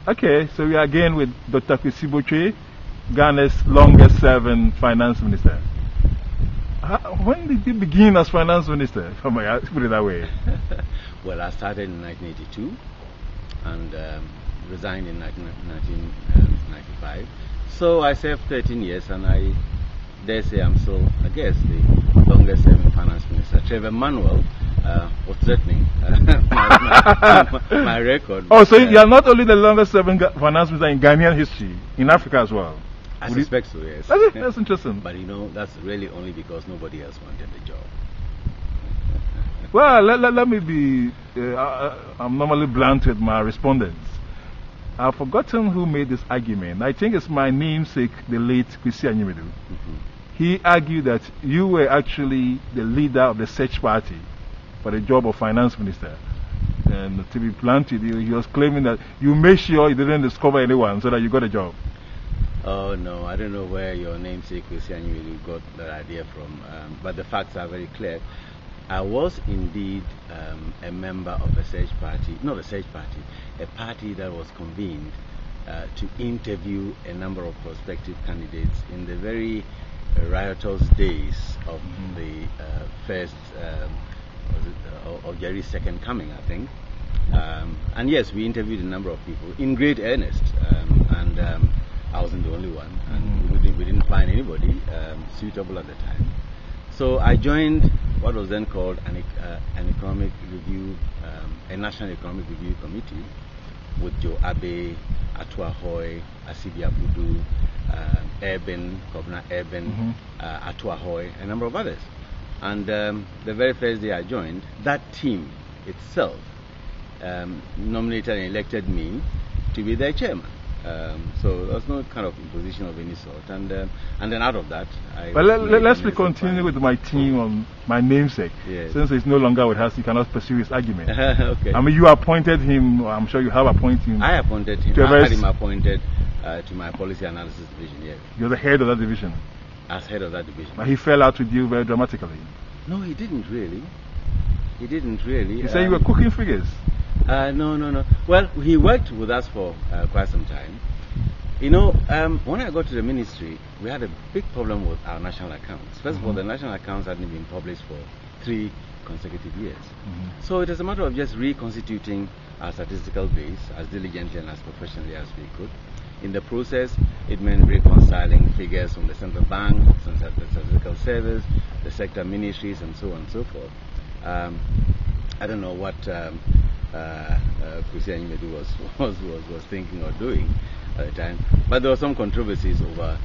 Okay, so we are again with Dr. Kwesi Botchwey, Ghana's longest serving finance minister. When did you begin as finance minister? If I may put it that way. Well, I started in 1982 and resigned in 1995. So I served 13 years, and I dare say I'm still, I guess, the longest serving finance minister. Trevor Manuel was threatening my record. Oh, so you are not only the longest serving finance minister in Ghanaian history, in Africa as well? I suspect so, yes. That's interesting. But you know, that's really only because nobody else wanted the job. Well, let me be, I'm normally blunt with my respondents. I've forgotten who made this argument. I think it's my namesake, the late Kwesi Botchwey. He argued that you were actually the leader of the search party for the job of finance minister. And to be blunt with you, he was claiming that you made sure you didn't discover anyone so that you got a job. Oh no, I don't know where your namesake Kwesi Botchwey got that idea from, but the facts are very clear. I was indeed a member of a search party, not a search party, a party that was convened to interview a number of prospective candidates in the very riotous days of the first, of Jerry's second coming, I think. And yes, we interviewed a number of people in great earnest, and I wasn't the only one, and we didn't find anybody suitable at the time. So I joined what was then called an economic review, a national economic review committee with Joe Abe, ADPOI, Asibi Abudu, Kovna Eben, ADPOI, a number of others. And the very first day I joined, that team itself nominated and elected me to be their chairman. So there was no kind of imposition of any sort, and then out of that, let's continue with my team on my namesake. Yes. Since he's no longer with us, he cannot pursue his argument. Okay. I mean, you appointed him. I'm sure you have appointed him. I appointed him. I had him appointed to my policy analysis division. Yes. You're the head of that division. As head of that division. But he fell out with you very dramatically. No, he didn't really. He didn't really. He said you were cooking figures. No. Well, he worked with us for quite some time. You know, when I got to the ministry, we had a big problem with our national accounts. First of all, the national accounts hadn't been published for 3 consecutive years. So it was a matter of just reconstituting our statistical base as diligently and as professionally as we could. In the process, it meant reconciling figures from the central bank, the statistical service, the sector ministries, and so on and so forth. I don't know what Kwesi Botchwey was thinking or doing at the time, but there were some controversies over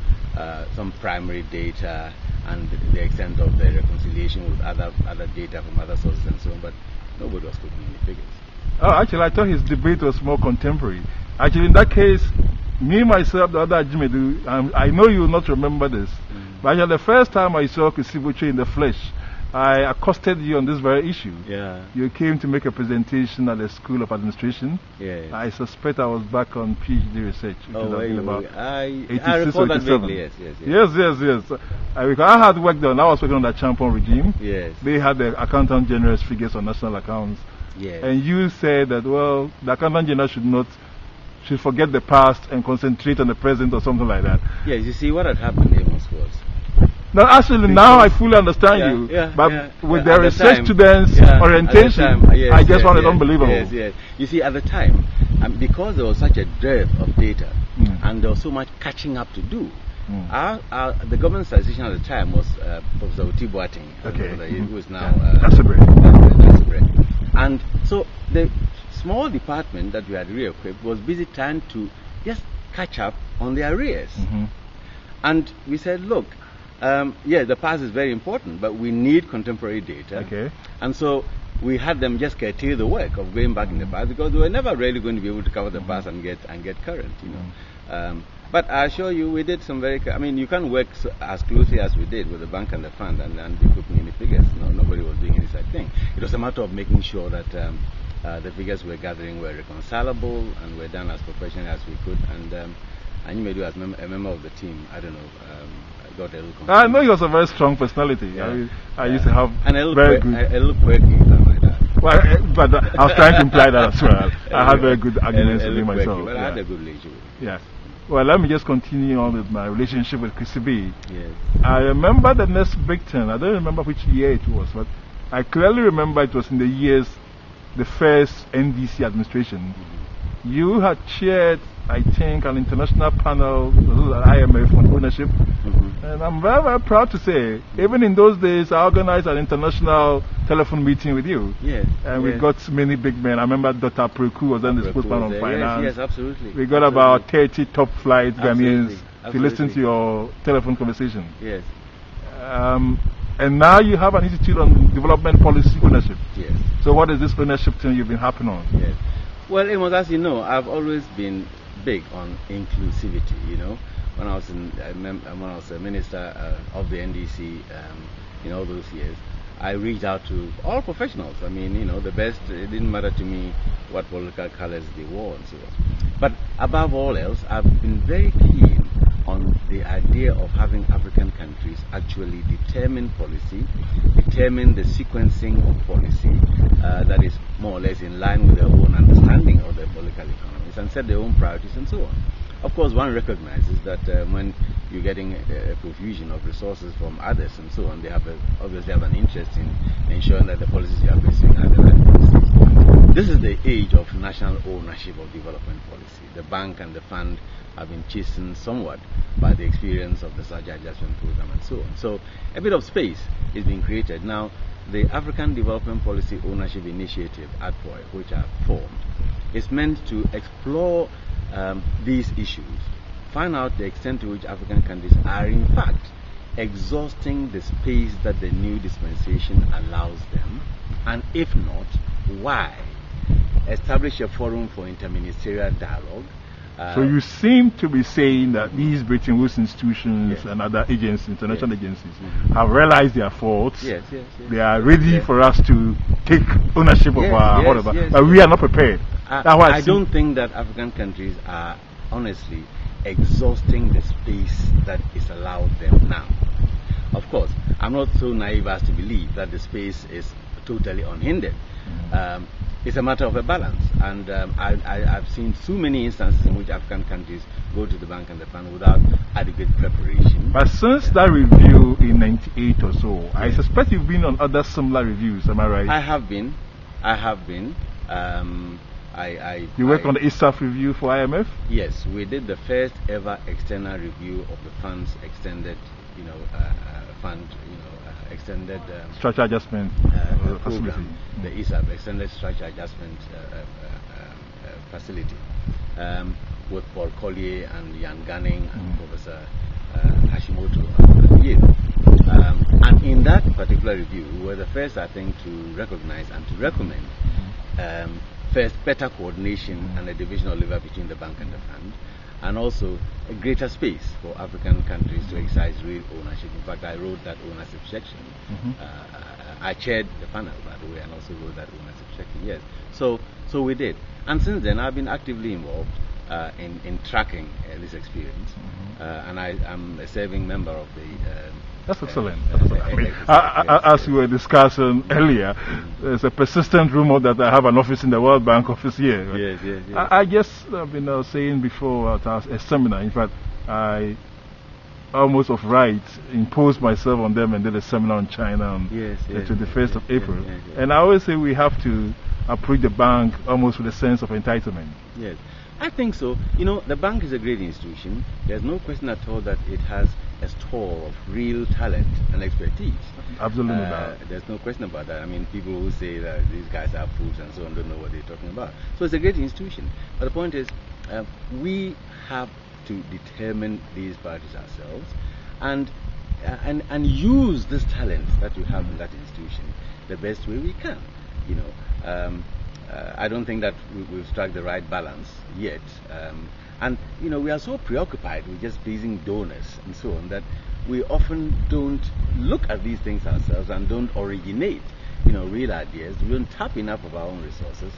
some primary data and the extent of the reconciliation with other data from other sources and so on, but nobody was putting any figures. Oh, actually, I thought his debate was more contemporary. Actually, in that case, me, myself, the other Ajimedu, I know you will not remember this, but actually the first time I saw Kwesi Botchwey in the flesh, I accosted you on this very issue. Yeah. You came to make a presentation at the School of Administration. Yes. I suspect I was back on PhD research. I recall that vaguely, yes. Yes. Because I had worked on, I was working on that Champon regime. Yes. They had the Accountant General's figures on national accounts. Yes. And you said that, well, the Accountant General should forget the past and concentrate on the present or something like that. Yes, you see, what had happened there was. No, actually, now I fully understand you. But with the research students' orientation, I just found it unbelievable. Yes. You see, at the time, because there was such a dearth of data and there was so much catching up to do, the government statistician at the time was Professor Boateng, who is now that's a break. And so the small department that we had re-equipped was busy trying to just catch up on the arrears. And we said, look, the past is very important, but we need contemporary data. Okay. And so we had them just curtail the work of going back in the past because we were never really going to be able to cover the past and get current, you know. But I assure you, we did some you can't work as closely as we did with the bank and the fund and be putting any figures. No, nobody was doing any such thing. It was a matter of making sure that the figures we're gathering were reconcilable and were done as professionally as we could. And Anyimedu, as a member of the team, I don't know, got a little confused. I know he was a very strong personality. I used to have and a little quirky, something like that. Well, but I was trying to imply that as well. I have very good arguments with him myself. Well, I had a good relationship with him. Yes. Well, let me just continue on with my relationship with Kwesi B. Yes. I remember the next big thing. I don't remember which year it was, but I clearly remember it was in the years, the first NDC administration. You had chaired, I think, an international panel, IMF, on ownership. And I'm very, very proud to say, even in those days, I organized an international telephone meeting with you. Yes. And we got many big men. I remember Dr. Preku was then the spokesman on finance. Yes, absolutely. We got about 30 top flight Ghanaians to listen to your telephone conversation. Yes. And now you have an institute on development policy ownership. Yes. So what is this ownership thing you've been harping on? Yes. Well, Amos, as you know, I've always been big on inclusivity. You know, when I was a minister of the NDC in all those years, I reached out to all professionals. I mean, you know, the best. It didn't matter to me what political colors they wore and so on. But above all else, I've been very keen on the idea of having African countries actually determine policy, determine the sequencing of policy that is more or less in line with their own understanding of the political economies and set their own priorities and so on. Of course, one recognizes that when you're getting a profusion of resources from others and so on, they obviously have an interest in ensuring that the policies you are pursuing are the right policies. This is the age of national ownership of development policy. The bank and the fund have been chastened somewhat by the experience of the Surge Adjustment Program and so on. So a bit of space is being created. Now, the African Development Policy Ownership Initiative, ADPOI, which I've formed, is meant to explore these issues, find out the extent to which African countries are in fact exhausting the space that the new dispensation allows them, and if not, why. Establish a forum for interministerial dialogue. So you seem to be saying that these Bretton Woods institutions and other agencies, international agencies, have realized their faults. Yes. They are ready for us to take ownership of our whatever. But we are not prepared. I don't think that African countries are honestly exhausting the space that is allowed them now. Of course, I'm not so naive as to believe that the space is totally unhindered. It's a matter of a balance, and I've seen so many instances in which African countries go to the bank and the fund without adequate preparation. But since that review in '98 or so, I suspect you've been on other similar reviews, am I right? I have been. You worked on the ESAF review for IMF? Yes, we did the first ever external review of the fund's extended, extended structure adjustment program, the ESAF, extended structure adjustment facility, with Paul Collier and Jan Gunning and Professor Hashimoto and Yale. And in that particular review, we were the first, I think, to recognize and to recommend first, better coordination and a division of labor between the bank and the fund, and also a greater space for African countries to exercise real ownership. In fact, I wrote that ownership section. I chaired the panel, by the way, and also wrote that ownership section. Yes. So we did. And since then, I've been actively involved in tracking this experience. And I'm a serving member of the... That's excellent. As we were discussing earlier, there's a persistent rumor that I have an office in the World Bank office here. Yes. I guess I've been saying before at a seminar, in fact, I almost of right imposed myself on them and did a seminar on China on the 21st of April. And I always say we have to approach the bank almost with a sense of entitlement. Yes, I think so. You know, the bank is a great institution. There's no question at all that it has a store of real talent and expertise. Absolutely. There's no question about that. I mean, people who say that these guys are fools and so on don't know what they're talking about. So it's a great institution. But the point is, we have to determine these parties ourselves and use this talent that we have in that institution the best way we can. You know, I don't think that we've struck the right balance yet. And, you know, we are so preoccupied with just pleasing donors and so on that we often don't look at these things ourselves and don't originate, you know, real ideas. We don't tap enough of our own resources.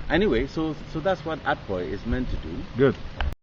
Anyway, so that's what ADPOI is meant to do. Good.